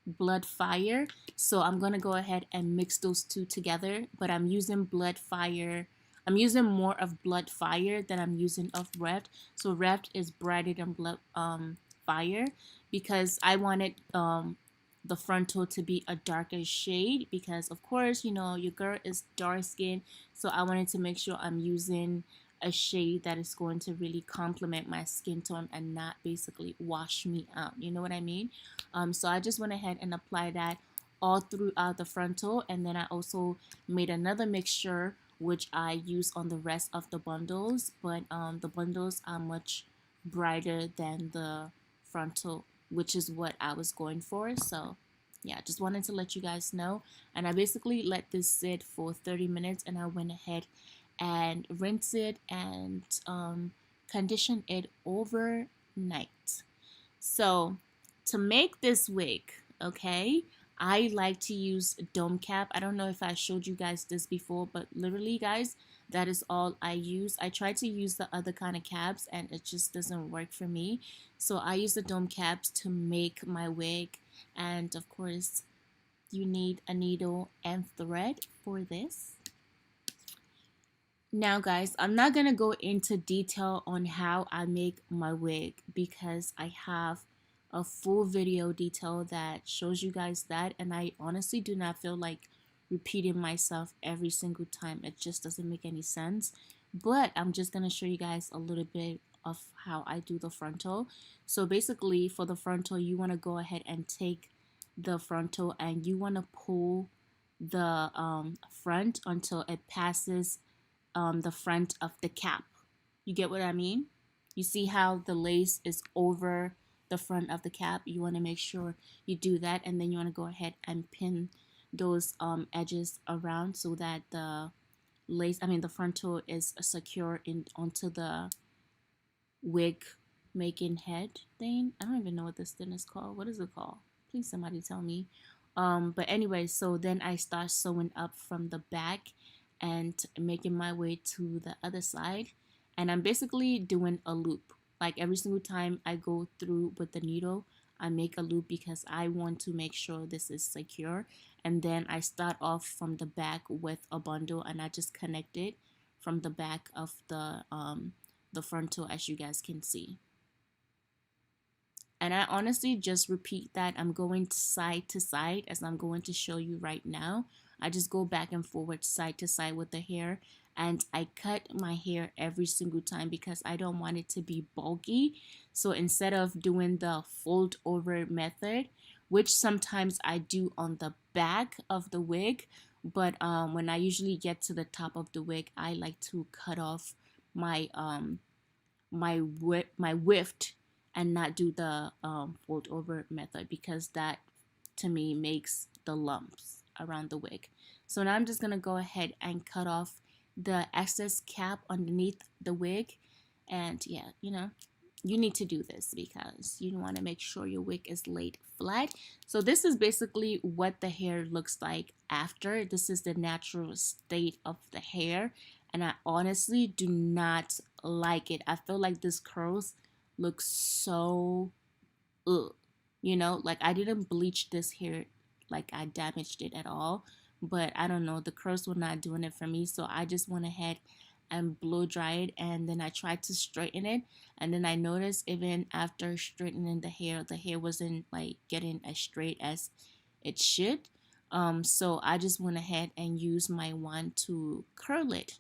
Blood Fire. So I'm gonna go ahead and mix those two together, but I'm using Blood Fire. I'm using more of Blood Fire than I'm using of Reft. So Reft is brighter than Blood Fire because I wanted the frontal to be a darker shade because of course you know your girl is dark skin, so I wanted to make sure I'm using a shade that is going to really complement my skin tone and not basically wash me out, you know what I mean. So I just went ahead and applied that all throughout the frontal, and then I also made another mixture which I use on the rest of the bundles, but the bundles are much brighter than the frontal, which is what I was going for. So yeah, just wanted to let you guys know. And I basically let this sit for 30 minutes and I went ahead and rinse it and condition it overnight. So to make this wig, okay, I like to use dome cap. I don't know if I showed you guys this before, but literally guys, that is all I use. I try to use the other kind of caps and it just doesn't work for me. So I use the dome caps to make my wig, and of course you need a needle and thread for this. Now guys, I'm not gonna go into detail on how I make my wig because I have a full video detail that shows you guys that, and I honestly do not feel like repeating myself every single time. It just doesn't make any sense. But I'm just gonna show you guys a little bit of how I do the frontal. So basically for the frontal, you want to go ahead and take the frontal and you want to pull the front until it passes the front of the cap. You get what I mean? You see how the lace is over the front of the cap? You want to make sure you do that, and then you want to go ahead and pin those edges around so that the lace, the frontal is secure in onto the wig making head thing. I don't even know what this thing is called. What is it called? Please somebody tell me. But anyway, so then I start sewing up from the back and making my way to the other side, and I'm basically doing a loop. Like every single time I go through with the needle, I make a loop because I want to make sure this is secure, and then I start off from the back with a bundle and I just connect it from the back of the frontal, as you guys can see. And I honestly just repeat that. I'm going side to side as I'm going to show you right now. I just go back and forward, side to side with the hair, and I cut my hair every single time because I don't want it to be bulky. So instead of doing the fold over method, which sometimes I do on the back of the wig, but when I usually get to the top of the wig, I like to cut off my my width and not do the fold over method because that to me makes the lumps around the wig. So now I'm just gonna go ahead and cut off the excess cap underneath the wig, and yeah, you need to do this because you want to make sure your wig is laid flat. So this is basically what the hair looks like after. This is the natural state of the hair, and I honestly do not like it. I feel like this curls look so like I didn't bleach this hair, like I damaged it at all, but I don't know, the curls were not doing it for me. So I just went ahead and blow dry it, and then I tried to straighten it, and then I noticed even after straightening the hair wasn't like getting as straight as it should. So I just went ahead and used my wand to curl it.